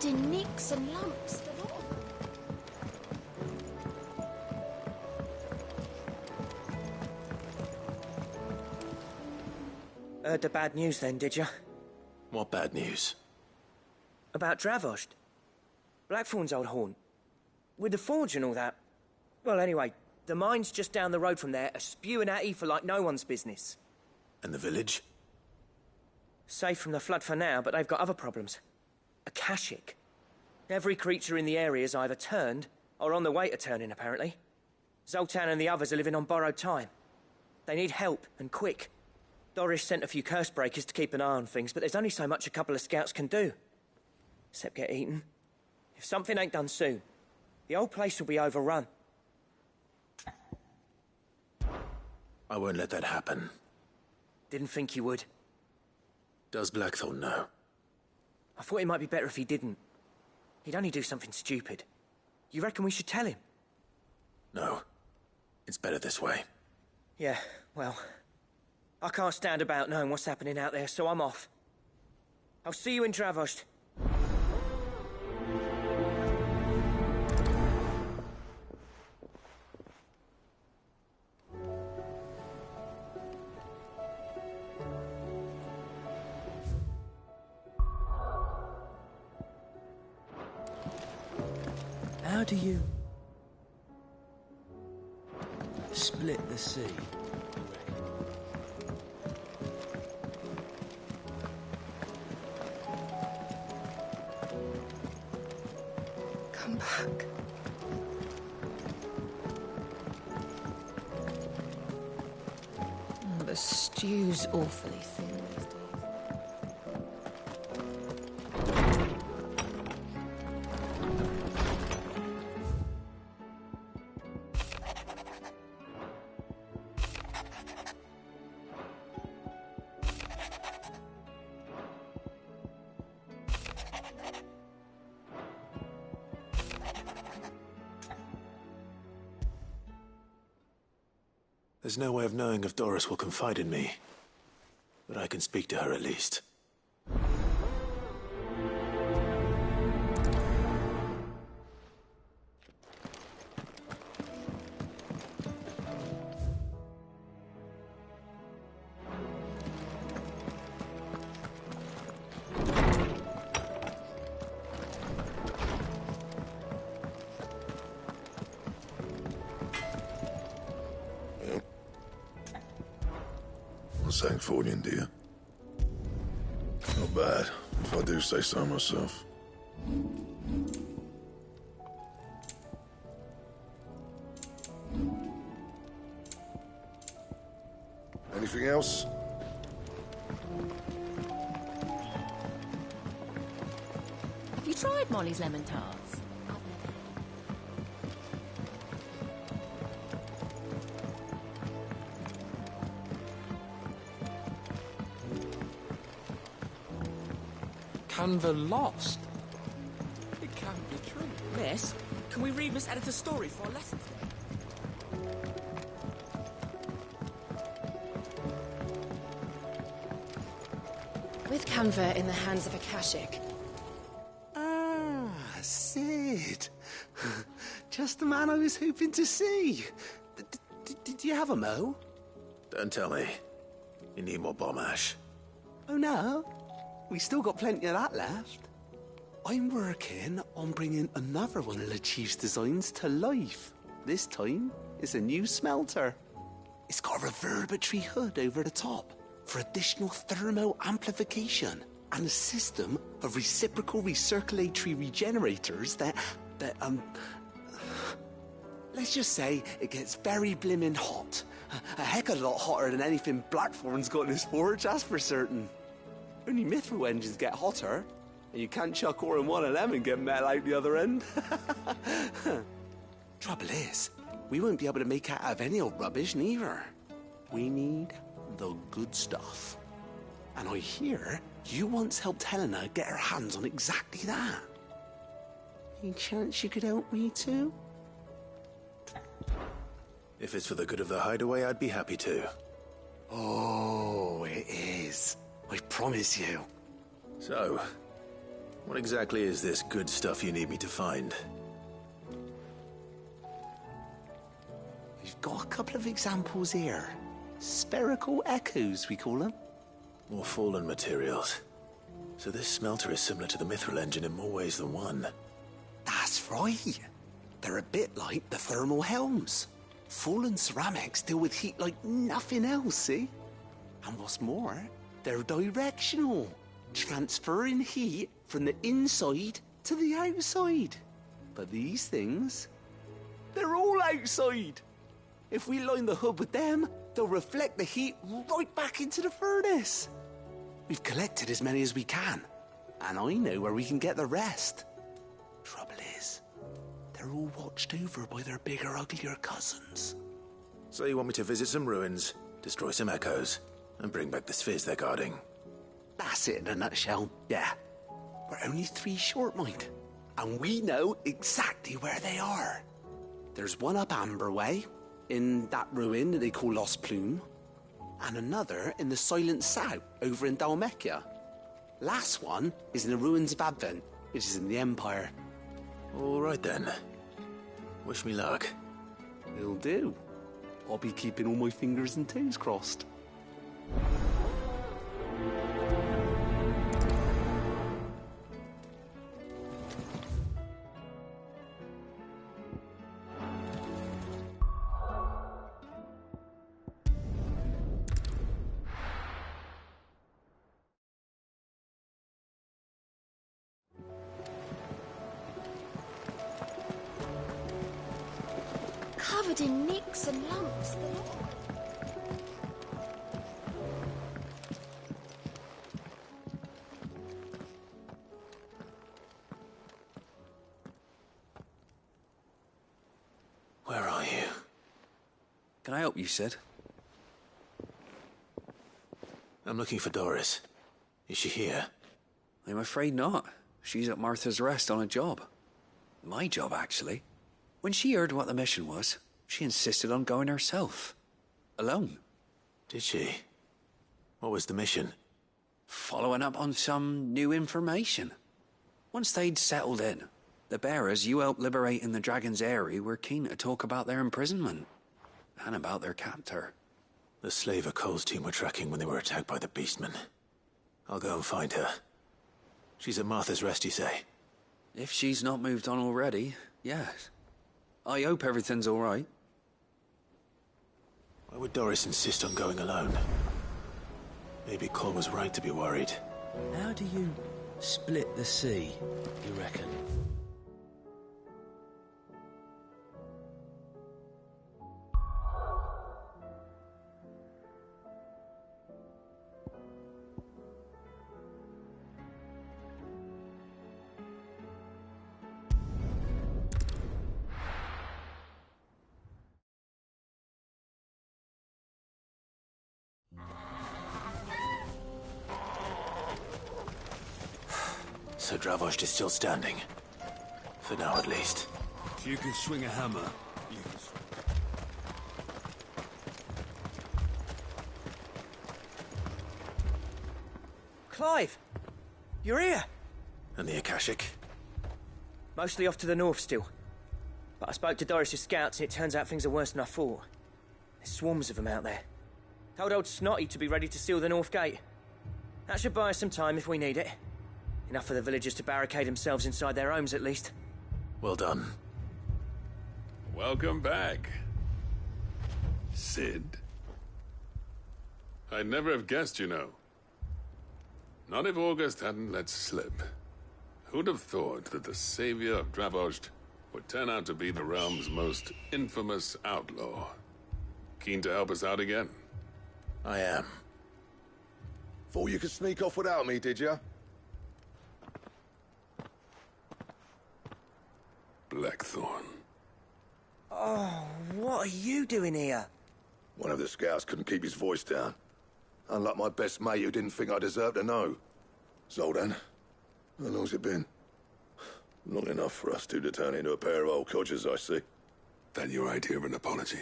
covered in nicks and lumps galore. Heard the bad news then, did ya? What bad news? About Dravost. Blackthorn's old haunt. With the forge and all that. Well, anyway, the mines just down the road from there are spewing out ether like no one's business. And the village? Safe from the flood for now, but they've got other problems. Akashic. Every creature in the area is either turned, or on the way to turning, apparently. Zoltan and the others are living on borrowed time. They need help, and quick. Doris sent a few curse breakers to keep an eye on things, but there's only so much a couple of scouts can do. Except get eaten. If something ain't done soon, the old place will be overrun. I won't let that happen. Didn't think you would. Does Blackthorn know? I thought it might be better if he didn't. He'd only do something stupid. You reckon we should tell him? No. It's better this way. Yeah, well... I can't stand about knowing what's happening out there, so I'm off. I'll see you in Dravost. How do you split the sea? Come back. Oh, the stew's awfully thin these days. There's no way of knowing if Doris will confide in me. But I can speak to her at least. Sancfordian, dear. Not bad, if I do say so myself. Anything else? Have you tried Molly's lemon tarts? Canva lost? It can't be true. Miss, can we read Miss Editor's story for a lesson today? With Canva in the hands of Akashic. Ah, Sid. Just the man I was hoping to see. Did you have a mo? Don't tell me. You need more bomb ash. Oh no, we still got plenty of that left. I'm working on bringing another one of the Chief's designs to life. This time, it's a new smelter. It's got a reverberatory hood over the top for additional thermo amplification and a system of reciprocal recirculatory regenerators that let's just say it gets very blimmin' hot. A heck of a lot hotter than anything Blackthorn's got in his forge, that's for certain. Only mithril engines get hotter, and you can't chuck ore in one of them and get metal out the other end. Trouble is, we won't be able to make out of any old rubbish neither. We need the good stuff. And I hear you once helped Helena get her hands on exactly that. Any chance you could help me too? If it's for the good of the hideaway, I'd be happy to. Oh, it is. I promise you. So, What exactly is this good stuff you need me to find? We've got a couple of examples here. Spherical echoes, we call them. More fallen materials. So this smelter is similar to the mithril engine in more ways than one. That's right. They're a bit like the thermal helms. Fallen ceramics deal with heat like nothing else, see? And what's more, they're directional, transferring heat from the inside to the outside. But these things, they're all outside. If we line the hood with them, they'll reflect the heat right back into the furnace. We've collected as many as we can, and I know where we can get the rest. Trouble is, they're all watched over by their bigger, uglier cousins. So you want me to visit some ruins, destroy some echoes, and bring back the spheres they're guarding? That's it in a nutshell, yeah. We're only 3 short, mind, and we know exactly where they are. There's one up Amber Way, in that ruin that they call Lost Plume, and another in the Silent South over in Dalmekia. Last one is in the ruins of Advent, which is in the Empire. All right then. Wish me luck. It'll do. I'll be keeping all my fingers and toes crossed. Covered in nicks and lumps. Where are you? Can I help you, Sid? I'm looking for Doris. Is she here? I'm afraid not. She's at Martha's Rest on a job. My job, actually. When she heard what the mission was, she insisted on going herself. Alone. Did she? What was the mission? Following up on some new information. Once they'd settled in, the bearers you helped liberate in the Dragon's Eyrie were keen to talk about their imprisonment. And about their captor. The slaver Cole's team were tracking when they were attacked by the Beastmen. I'll go and find her. She's at Martha's Rest, you say? If she's not moved on already, yes. I hope everything's all right. Why would Doris insist on going alone? Maybe Cole was right to be worried. How do you split the sea, you reckon? So Dravost is still standing. For now, at least. If you can swing a hammer, you can swing. Clive! You're here! And the Akashic? Mostly off to the north still. But I spoke to Doris's scouts and it turns out things are worse than I thought. There's swarms of them out there. Told old Snotty to be ready to seal the north gate. That should buy us some time if we need it. Enough for the villagers to barricade themselves inside their homes, at least. Well done. Welcome back, Sid. I'd never have guessed, you know. Not if August hadn't let slip. Who'd have thought that the savior of Dravost would turn out to be the realm's most infamous outlaw? Keen to help us out again? I am. Thought you could sneak off without me, did you? Blackthorn. Oh, what are you doing here? One of the scouts couldn't keep his voice down. Unlike my best mate who didn't think I deserved to know. Zoldan, how long's it been? Long enough for us two to turn into a pair of old codgers, I see. That your idea of an apology?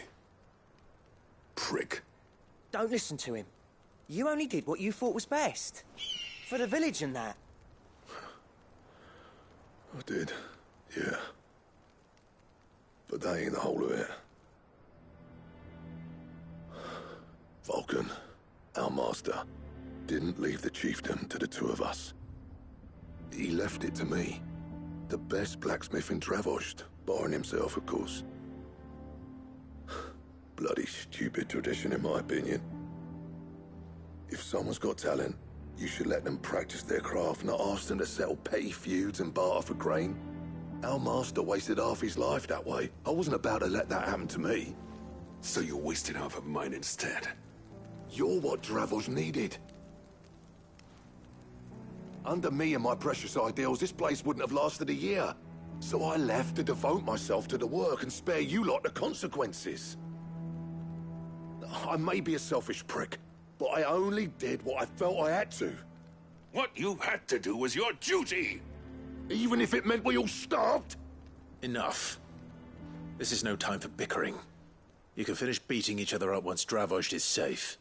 Prick. Don't listen to him. You only did what you thought was best. For the village and that. I did, yeah. But that ain't the whole of it. Vulcan, our master, didn't leave the chiefdom to the two of us. He left it to me, the best blacksmith in Dravost, barring himself, of course. Bloody stupid tradition, in my opinion. If someone's got talent, you should let them practice their craft, not ask them to settle petty feuds and barter for grain. Our master wasted half his life that way. I wasn't about to let that happen to me. So you wasted half of mine instead. You're what Dravost needed. Under me and my precious ideals, this place wouldn't have lasted a year. So I left to devote myself to the work and spare you lot the consequences. I may be a selfish prick, but I only did what I felt I had to. What you had to do was your duty! Even if it meant we all starved? Enough. This is no time for bickering. You can finish beating each other up once Dravost is safe.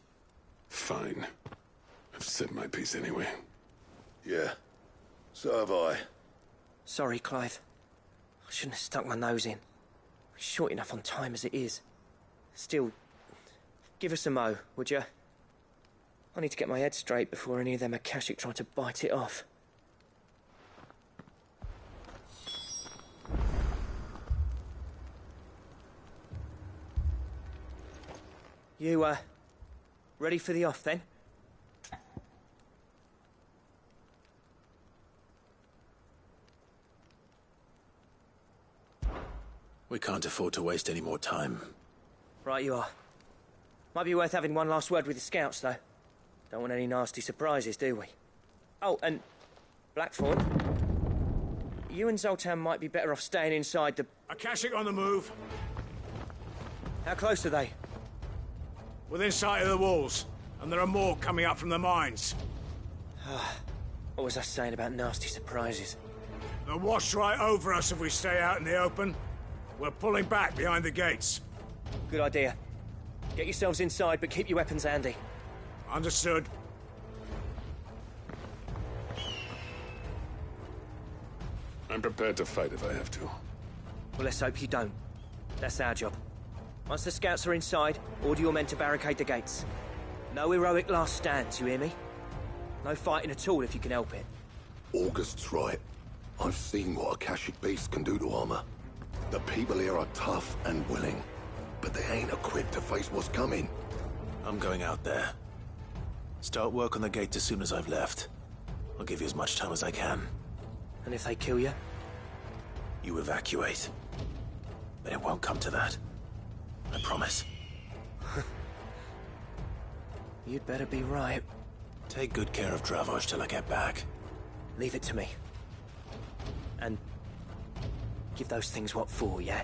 Fine. I've said my piece anyway. Yeah, so have I. Sorry, Clive. I shouldn't have stuck my nose in. We're short enough on time as it is. Still, give us a mo, would you? I need to get my head straight before any of them Akashic try to bite it off. You, ready for the off, then? We can't afford to waste any more time. Right you are. Might be worth having one last word with the scouts, though. Don't want any nasty surprises, do we? Oh, and Blackthorn, you and Zoltan might be better off staying inside the... Akashic on the move. How close are they? Within sight of the walls. And there are more coming up from the mines. What was I saying about nasty surprises? They'll wash right over us if we stay out in the open. We're pulling back behind the gates. Good idea. Get yourselves inside, but keep your weapons handy. Understood. I'm prepared to fight if I have to. Well, let's hope you don't. That's our job. Once the scouts are inside, order your men to barricade the gates. No heroic last stands, you hear me? No fighting at all if you can help it. August's right. I've seen what Akashic beasts can do to armor. The people here are tough and willing, but they ain't equipped to face what's coming. I'm going out there. Start work on the gate as soon as I've left. I'll give you as much time as I can. And if they kill you? You evacuate. But it won't come to that. I promise. You'd better be right. Take good care of Dravost till I get back. Leave it to me. And give those things what for, yeah?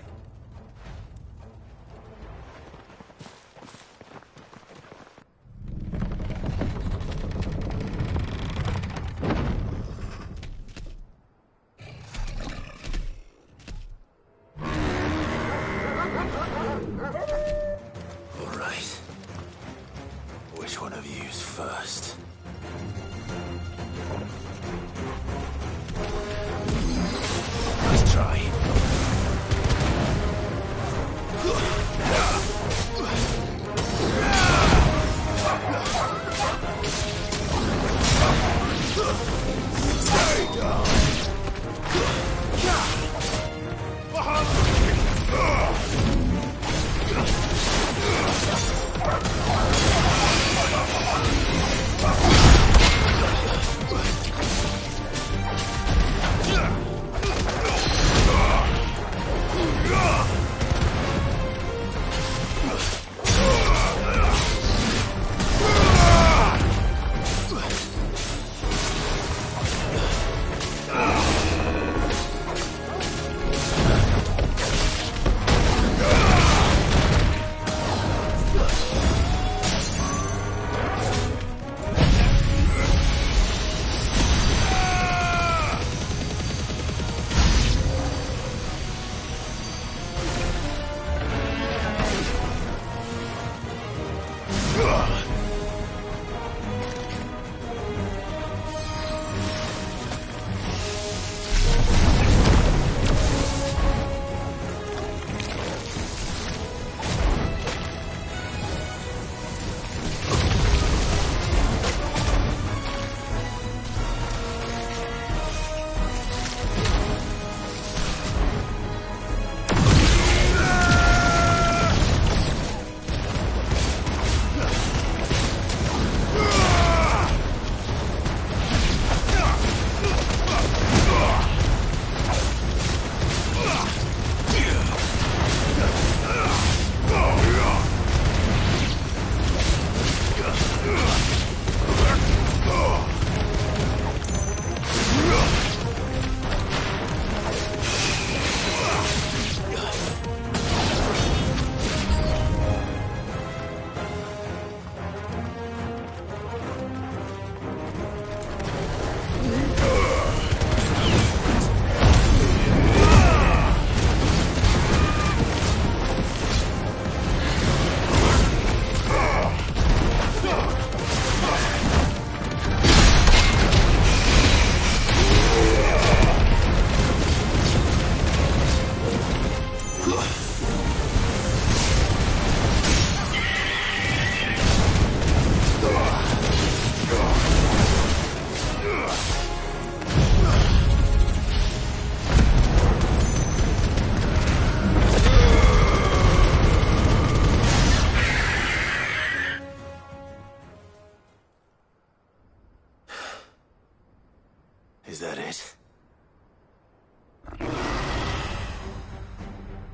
Is that it?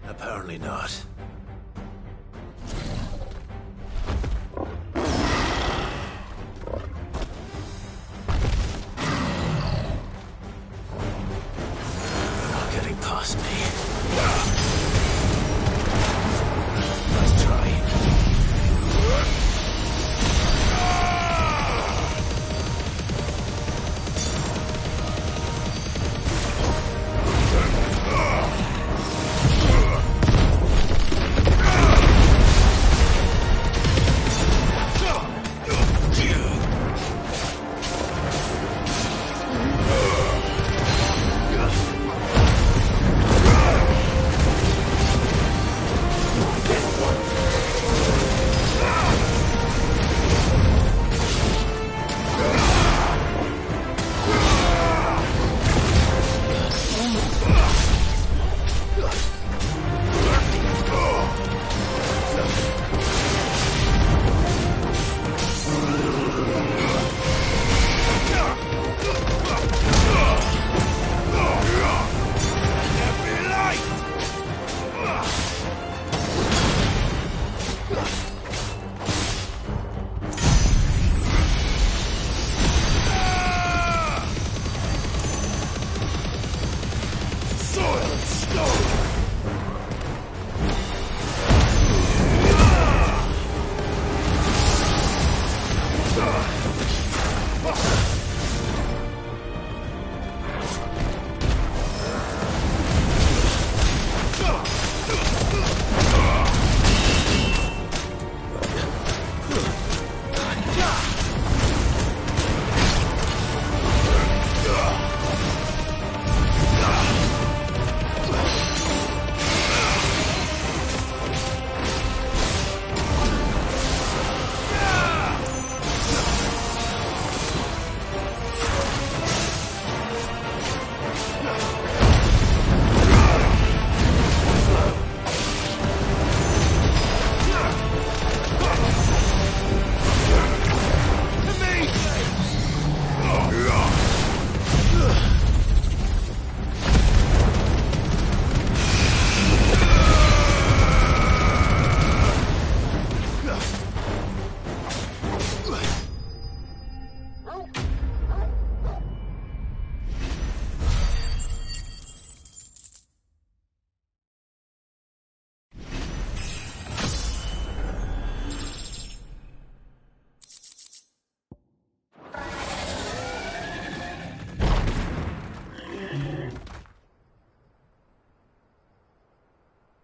Apparently not. They're not getting past me. Let's try.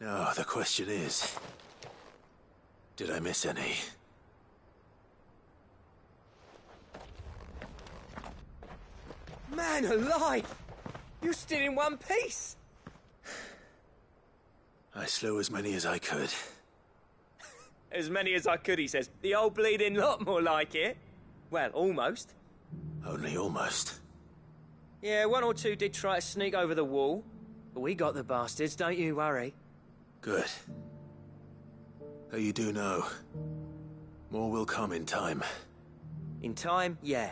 Now, the question is, did I miss any? Man alive! You're still in one piece! I slew as many as I could. As many as I could, he says. The old bleeding lot, more like it. Well, almost. Only almost. Yeah, one or two did try to sneak over the wall. But we got the bastards, don't you worry. Good. Though you do know, more will come in time. In time, yeah.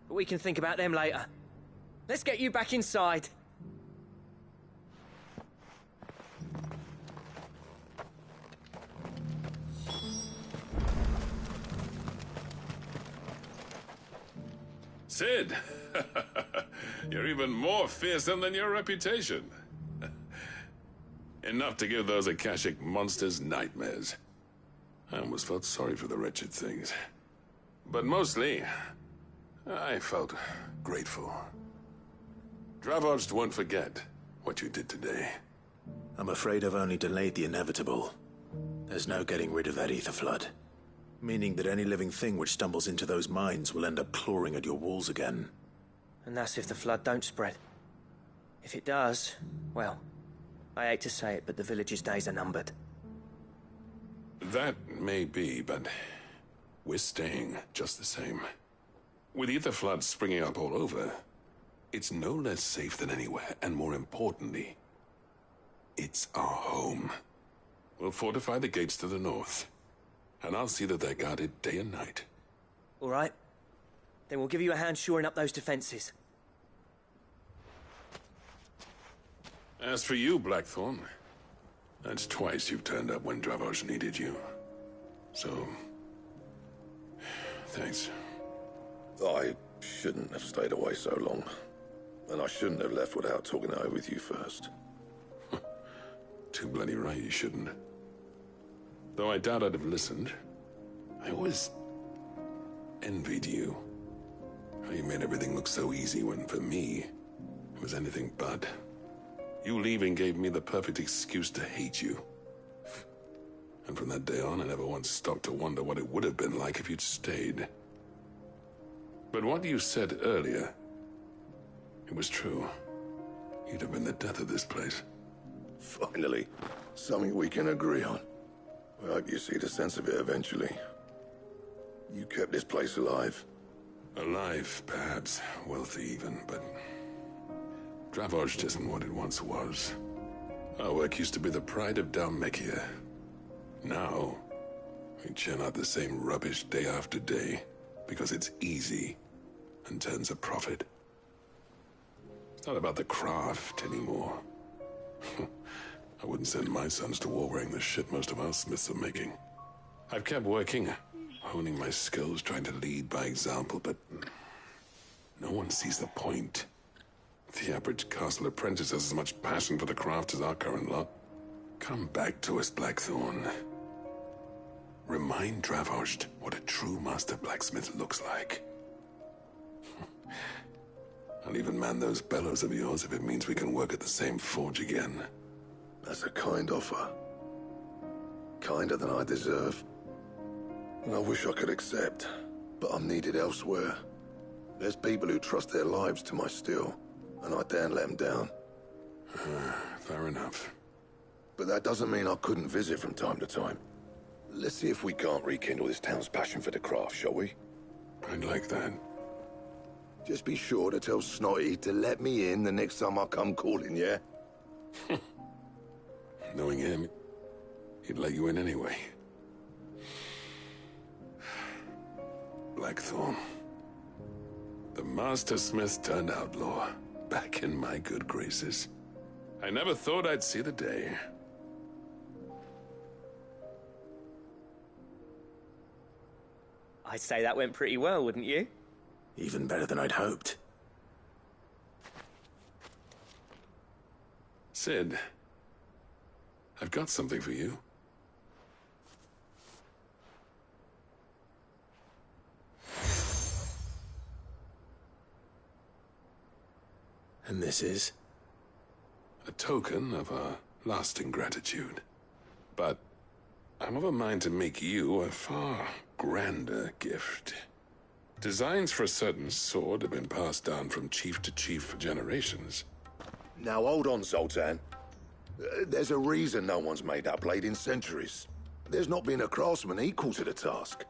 But we can think about them later. Let's get you back inside. Sid! You're even more fearsome than your reputation. Enough to give those Akashic monsters nightmares. I almost felt sorry for the wretched things. But mostly, I felt grateful. Dravoged won't forget what you did today. I'm afraid I've only delayed the inevitable. There's no getting rid of that ether flood. Meaning that any living thing which stumbles into those mines will end up clawing at your walls again. And that's if the flood don't spread. If it does, well, I hate to say it, but the village's days are numbered. That may be, but we're staying just the same. With ether floods springing up all over, it's no less safe than anywhere, and more importantly, it's our home. We'll fortify the gates to the north, and I'll see that they're guarded day and night. All right. Then we'll give you a hand shoring up those defenses. As for you, Blackthorn, that's twice you've turned up when Dravos needed you. So, thanks. I shouldn't have stayed away so long. And I shouldn't have left without talking it over with you first. Too bloody right you shouldn't. Though I doubt I'd have listened. I always envied you. How you made everything look so easy when, for me, it was anything but. You leaving gave me the perfect excuse to hate you. And from that day on, I never once stopped to wonder what it would have been like if you'd stayed. But what you said earlier, it was true. You'd have been the death of this place. Finally, something we can agree on. I hope you see the sense of it eventually. You kept this place alive. Alive, perhaps. Wealthy even, but... Dravos isn't what it once was. Our work used to be the pride of Dalmekia. Now, we churn out the same rubbish day after day, because it's easy and turns a profit. It's not about the craft anymore. I wouldn't send my sons to war wearing the shit most of our smiths are making. I've kept working, honing my skills, trying to lead by example, but no one sees the point. The average castle apprentice has as much passion for the craft as our current lot. Come back to us, Blackthorn. Remind Dravos what a true master blacksmith looks like. I'll even man those bellows of yours if it means we can work at the same forge again. That's a kind offer. Kinder than I deserve. And I wish I could accept, but I'm needed elsewhere. There's people who trust their lives to my steel, and I daren't let them down. Fair enough. But that doesn't mean I couldn't visit from time to time. Let's see if we can't rekindle this town's passion for the craft, shall we? I'd like that. Just be sure to tell Snotty to let me in the next time I come calling, yeah? Knowing him, he'd let you in anyway. Blackthorn. The Master Smith turned outlaw, back in my good graces. I never thought I'd see the day. I'd say that went pretty well, wouldn't you? Even better than I'd hoped. Sid, I've got something for you. And this is? A token of our lasting gratitude. But I'm of a mind to make you a far grander gift. Designs for a certain sword have been passed down from chief to chief for generations. Now hold on, Zoltan. There's a reason no one's made that blade in centuries. There's not been a craftsman equal to the task.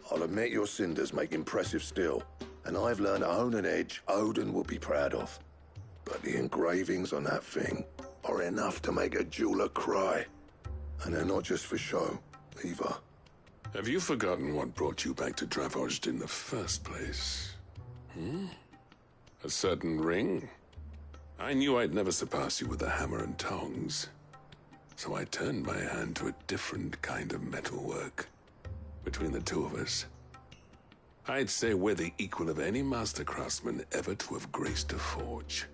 I'll admit your cinders make impressive steel, and I've learned to hone an edge Odin will be proud of. But the engravings on that thing are enough to make a jeweler cry. And they're not just for show, either. Have you forgotten what brought you back to Dravos in the first place? A certain ring? I knew I'd never surpass you with a hammer and tongs. So I turned my hand to a different kind of metalwork. Between the two of us, I'd say we're the equal of any master craftsman ever to have graced a forge.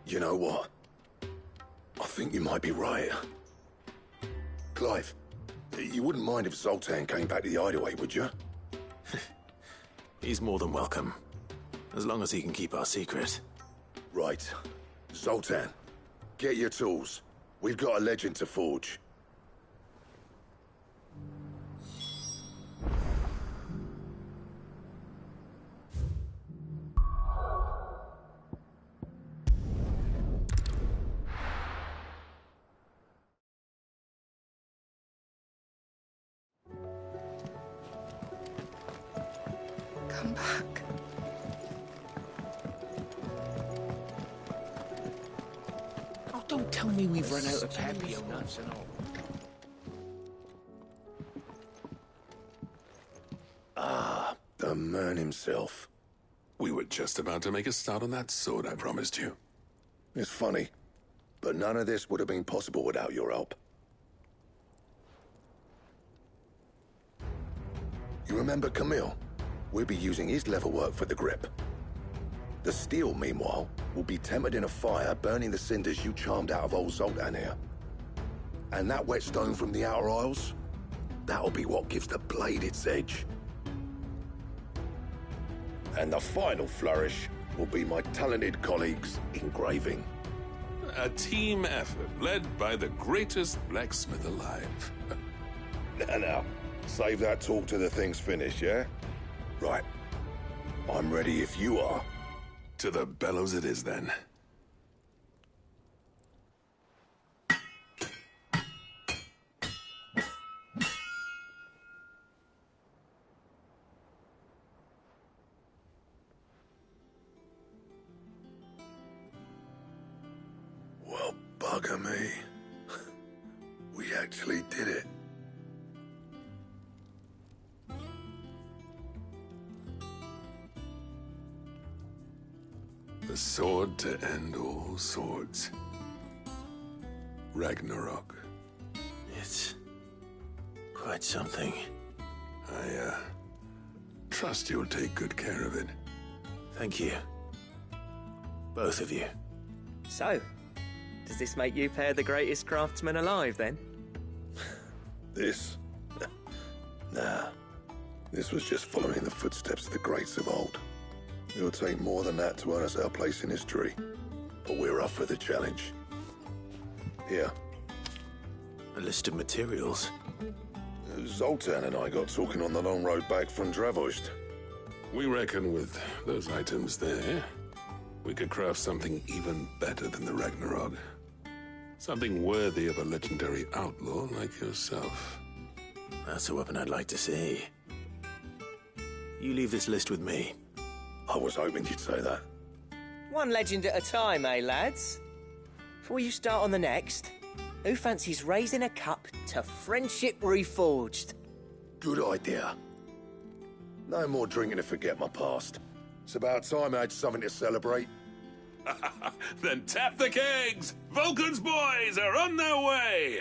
You know what? I think you might be right. Clive, you wouldn't mind if Zoltan came back to the hideaway, would you? He's more than welcome. As long as he can keep our secret. Right. Zoltan, get your tools. We've got a legend to forge. Come back. Oh, don't tell me we've run out of Papio nuts and all. Ah, the man Zoltan himself. We were just about to make a start on that sword I promised you. It's funny, but none of this would have been possible without your help. You remember Camille? We'll be using his leather work for the grip. The steel, meanwhile, will be tempered in a fire, burning the cinders you charmed out of old Zoltan here. And that whetstone from the Outer Isles? That'll be what gives the blade its edge. And the final flourish will be my talented colleagues' engraving. A team effort led by the greatest blacksmith alive. Now, save that talk till the thing's finished, yeah? Right. I'm ready if you are. To the bellows it is, then. Well, bugger me. We actually did it. The sword to end all swords. Ragnarok. It's quite something. I, trust you'll take good care of it. Thank you. Both of you. So, does this make you pair the greatest craftsman alive, then? This? Nah. This was just following the footsteps of the greats of old. It'll take more than that to earn us our place in history. But we're up for the challenge. Here. A list of materials. Zoltan and I got talking on the long road back from Dravost. We reckon with those items there, we could craft something even better than the Ragnarok. Something worthy of a legendary outlaw like yourself. That's a weapon I'd like to see. You leave this list with me. I was hoping you'd say that. One legend at a time, eh, lads? Before you start on the next, who fancies raising a cup to friendship reforged? Good idea. No more drinking to forget my past. It's about time I had something to celebrate. Then tap the kegs! Vulcan's boys are on their way!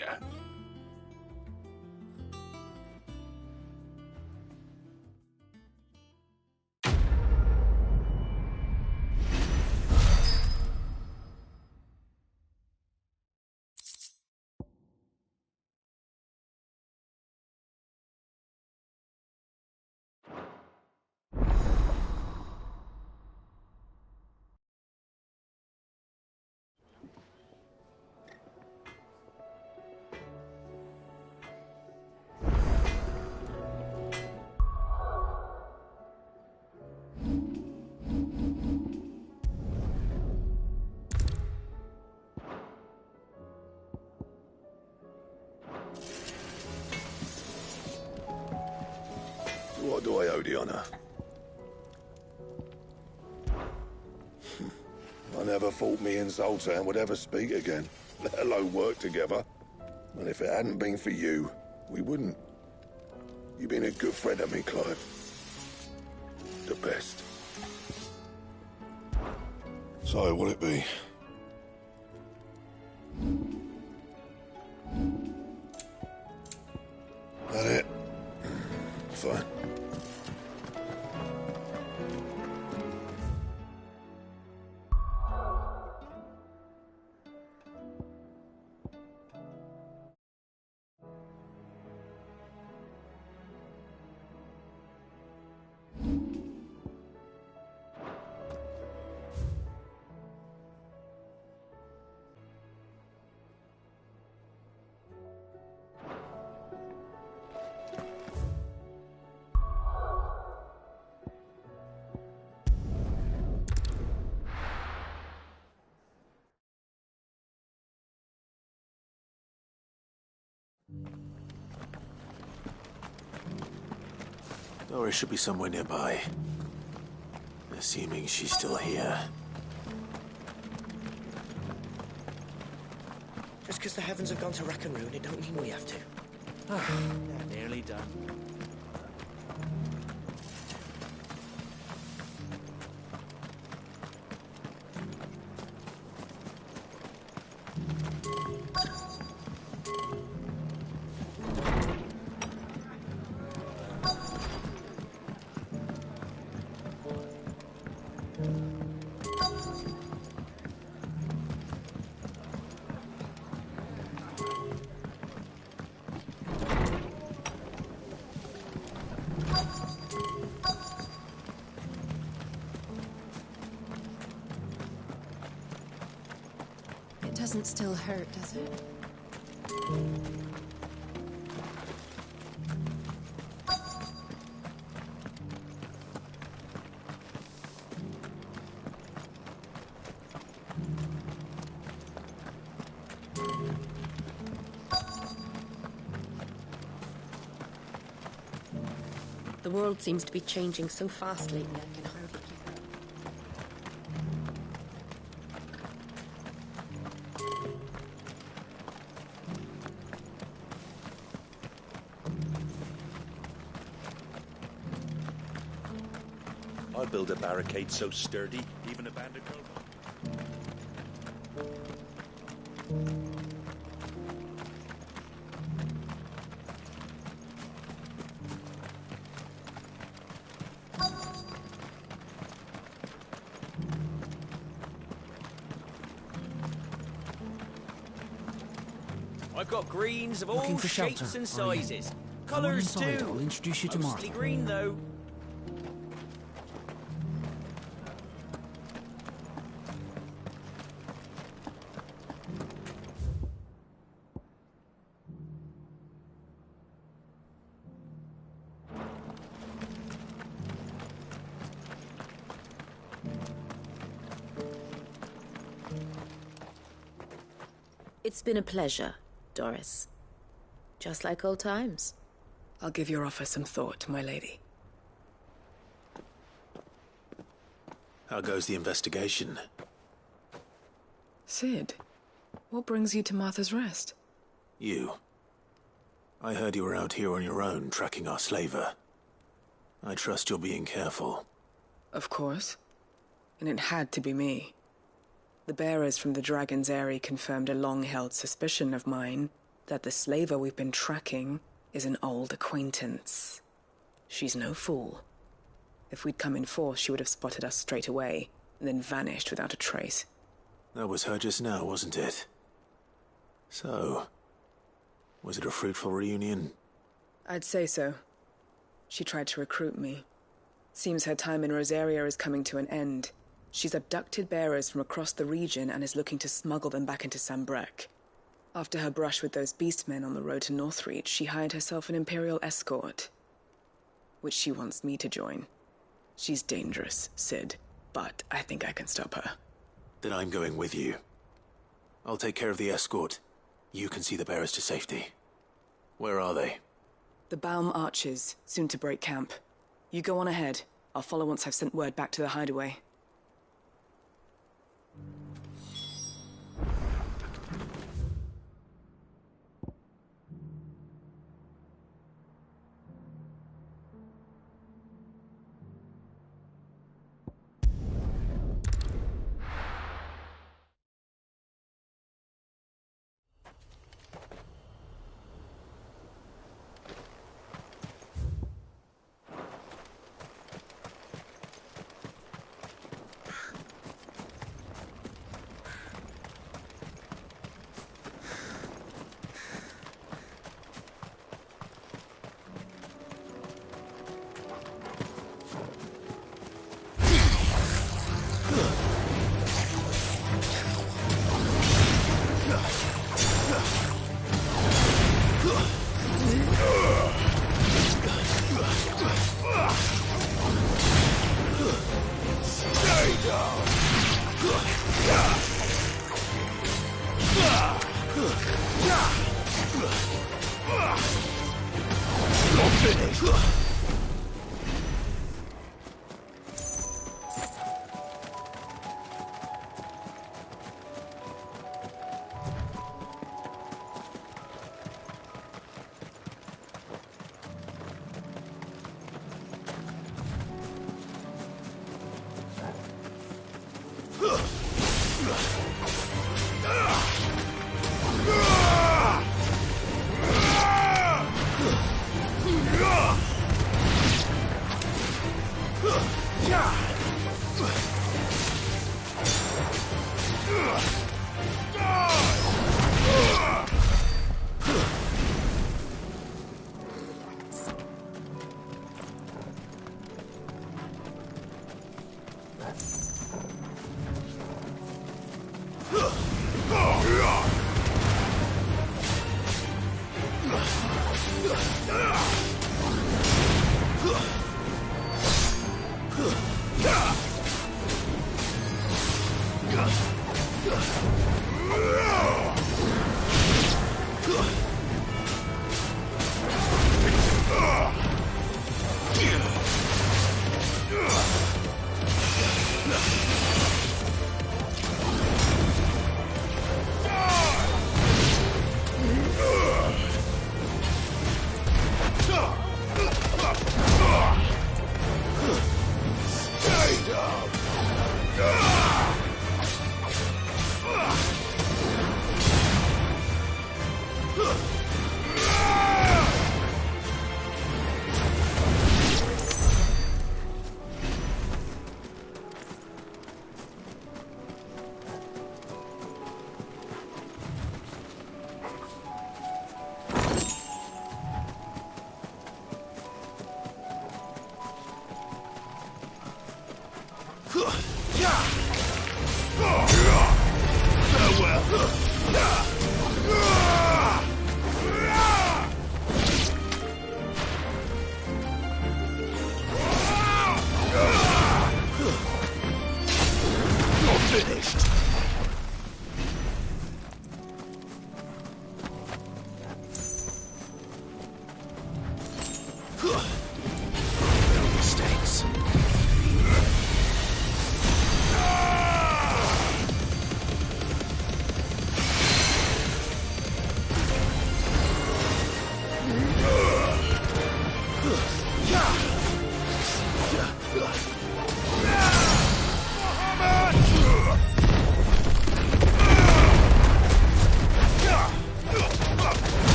What do I owe the honor? I never thought me and Zoltan would ever speak again, let alone work together. And if it hadn't been for you, we wouldn't. You've been a good friend of me, Clive. The best. So, what'll it be? That it? Fine. Doris should be somewhere nearby. Assuming she's still here. Just because the heavens have gone to rack and ruin, it don't mean we have to. Nearly done. doesn't still hurt, does it? The world seems to be changing so fast lately, I can hardly keep up. I'll build a barricade so sturdy, even a bandit girl. I've got greens of all Looking for shapes shelter, and are you? sizes. Come on Colours inside, too. I'll introduce you to Mostly Martha. green though. It's been a pleasure, Doris. Just like old times. I'll give your offer some thought, my lady. How goes the investigation? Sid, what brings you to Martha's Rest? You. I heard you were out here on your own, tracking our slaver. I trust you're being careful. Of course. And it had to be me. The bearers from the Dragon's Eyrie confirmed a long-held suspicion of mine that the slaver we've been tracking is an old acquaintance. She's no fool. If we'd come in force, she would have spotted us straight away, and then vanished without a trace. That was her just now, wasn't it? So, was it a fruitful reunion? I'd say so. She tried to recruit me. Seems her time in Rosaria is coming to an end. She's abducted bearers from across the region and is looking to smuggle them back into Sambrec. After her brush with those beastmen on the road to Northreach, she hired herself an Imperial escort, which she wants me to join. She's dangerous, Sid, but I think I can stop her. Then I'm going with you. I'll take care of the escort. You can see the bearers to safety. Where are they? The Baum Archers, soon to break camp. You go on ahead. I'll follow once I've sent word back to the hideaway.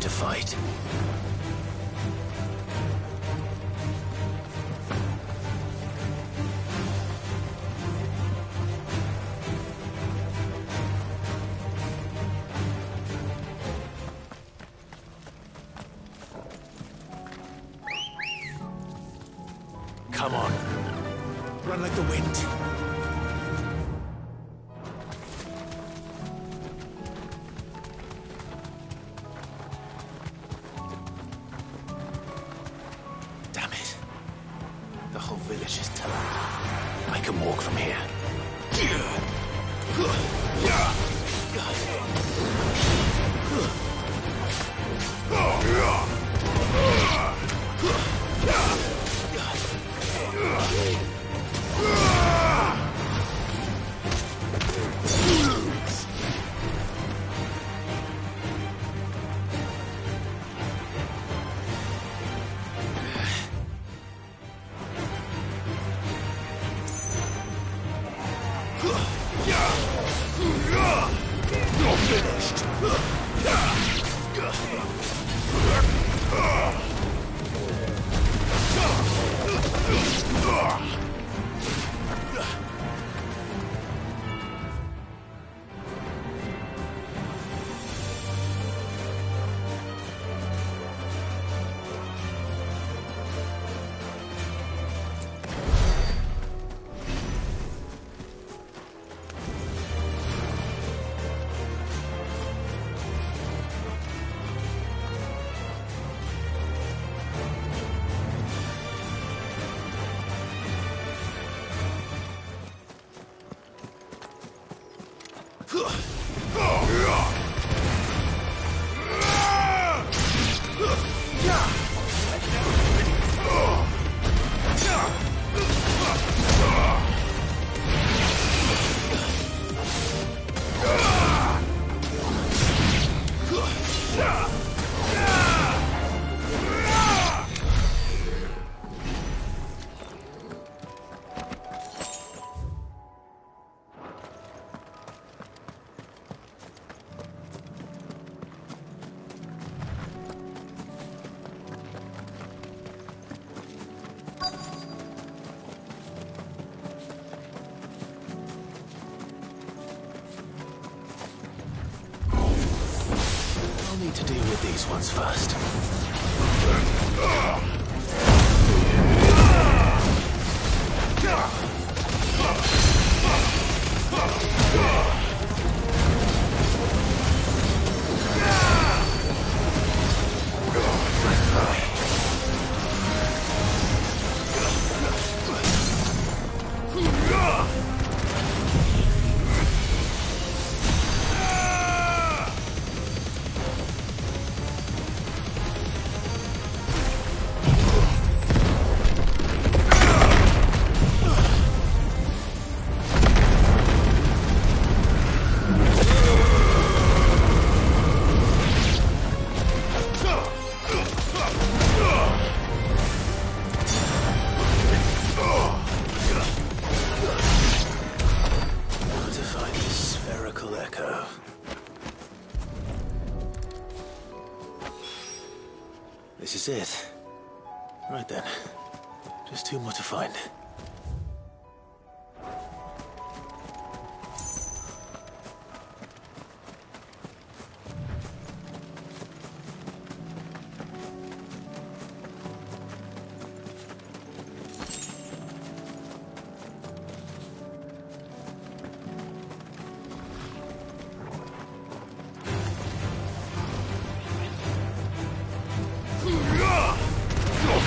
to fight. Come on. Run like the wind. Damn it. The whole village is turned. I can walk from here. You're finished. Need to deal with these ones first. This is it. Right then. Just two more to find.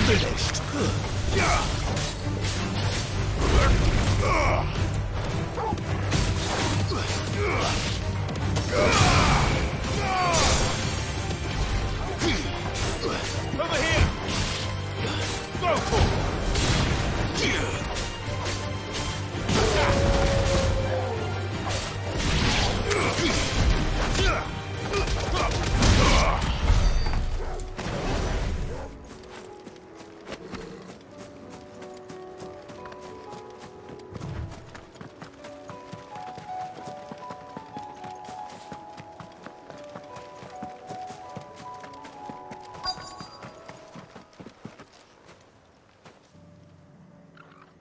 Finished. Over here. Go for it.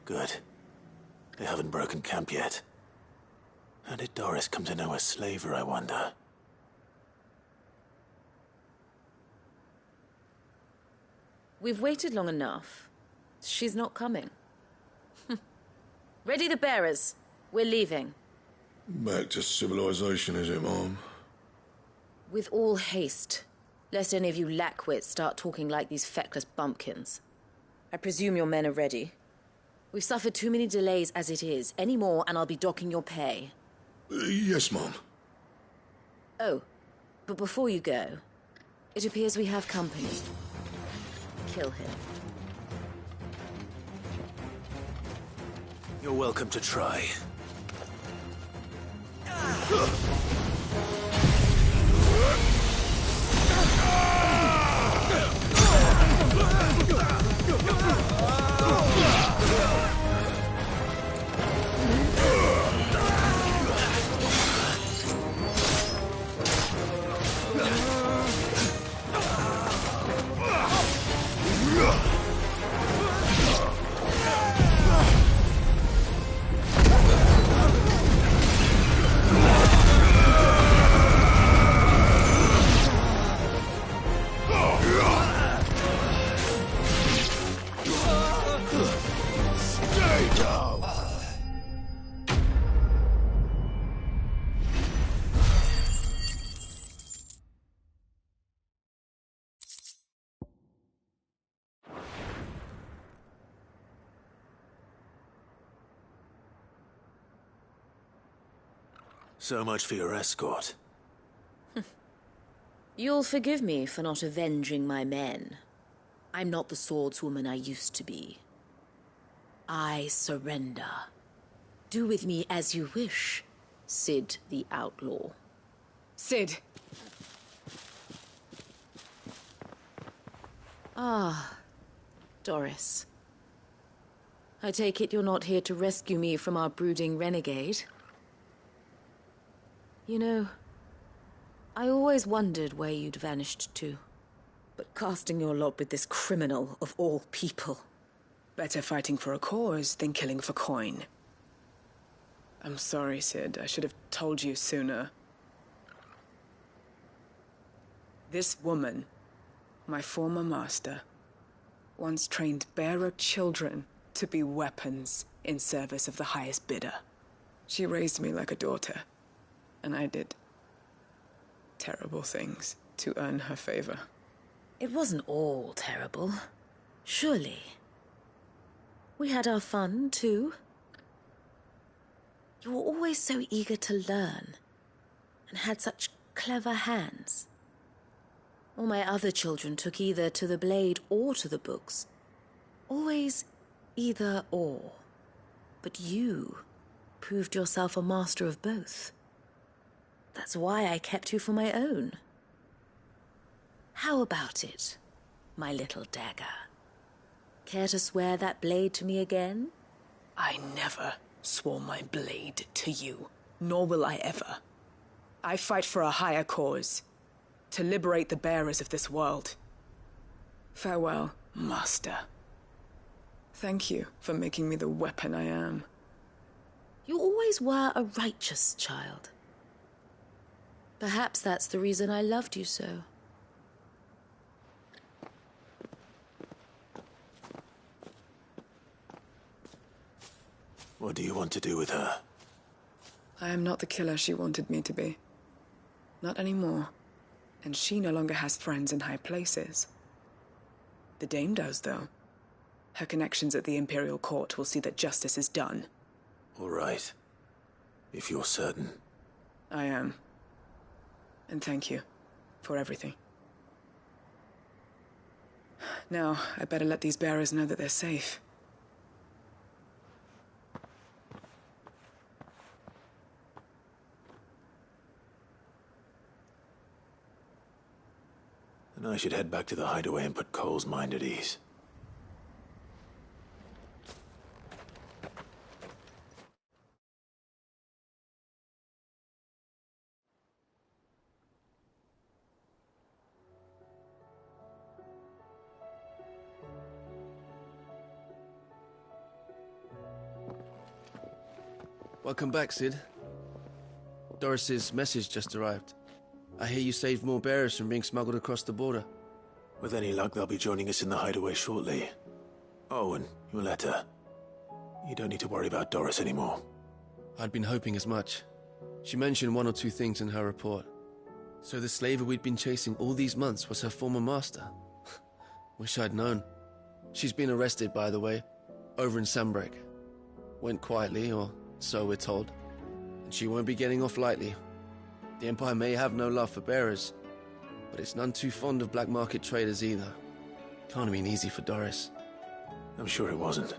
Good. They haven't broken camp yet. How did Doris come to know a slaver, I wonder? We've waited long enough. She's not coming. Ready the bearers. We're leaving. Back to civilization, is it, Mom? With all haste, lest any of you lackwits start talking like these feckless bumpkins. I presume your men are ready. We've suffered too many delays as it is. Any more and I'll be docking your pay. Yes, Mom. Oh, but before you go, it appears we have company. Kill him. You're welcome to try. So much for your escort. You'll forgive me for not avenging my men. I'm not the swordswoman I used to be. I surrender. Do with me as you wish, Sid the Outlaw. Sid! Ah, Doris. I take it you're not here to rescue me from our brooding renegade? You know, I always wondered where you'd vanished to. But casting your lot with this criminal of all people... Better fighting for a cause than killing for coin. I'm sorry, Sid. I should have told you sooner. This woman, my former master, once trained bearer children to be weapons in service of the highest bidder. She raised me like a daughter. And I did terrible things to earn her favor. It wasn't all terrible, surely. We had our fun, too. You were always so eager to learn, and had such clever hands. All my other children took either to the blade or to the books. Always either or. But you proved yourself a master of both. That's why I kept you for my own. How about it, my little dagger? Care to swear that blade to me again? I never swore my blade to you, nor will I ever. I fight for a higher cause, to liberate the bearers of this world. Farewell, Master. Thank you for making me the weapon I am. You always were a righteous child. Perhaps that's the reason I loved you so. What do you want to do with her? I am not the killer she wanted me to be. Not anymore. And she no longer has friends in high places. The Dame does, though. Her connections at the Imperial Court will see that justice is done. All right. If you're certain. I am. And thank you for everything. Now, I better let these bearers know that they're safe. And I should head back to the hideaway and put Cole's mind at ease. Welcome back, Sid. Doris's message just arrived. I hear you saved more bearers from being smuggled across the border. With any luck, they'll be joining us in the hideaway shortly. Oh, and your letter. You don't need to worry about Doris anymore. I'd been hoping as much. She mentioned one or two things in her report. So the slaver we'd been chasing all these months was her former master. Wish I'd known. She's been arrested, by the way, over in Sambrek. Went quietly, or so we're told. And she won't be getting off lightly. The Empire may have no love for bearers, but it's none too fond of black market traders either. Can't have been easy for Doris. I'm sure it wasn't.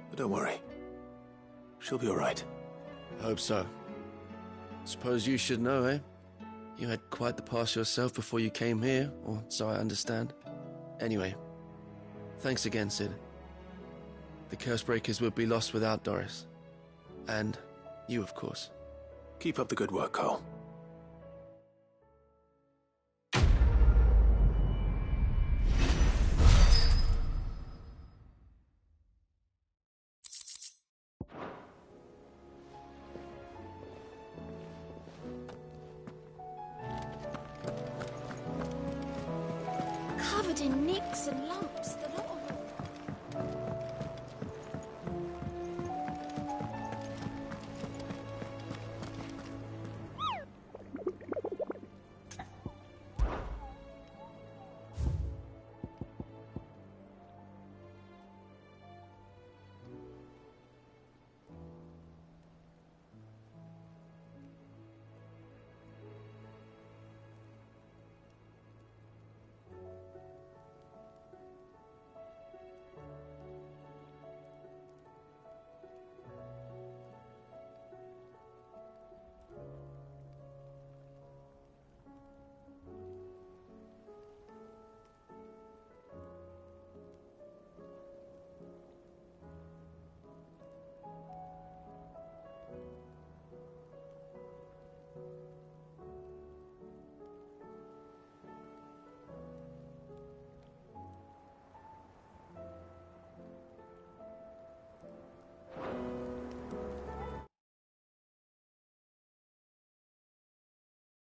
But don't worry. She'll be all right. I hope so. Suppose you should know, eh? You had quite the past yourself before you came here, or so I understand. Anyway, thanks again, Sid. The Cursebreakers would be lost without Doris. And you, of course. Keep up the good work, Cole. Covered in nicks and lumps.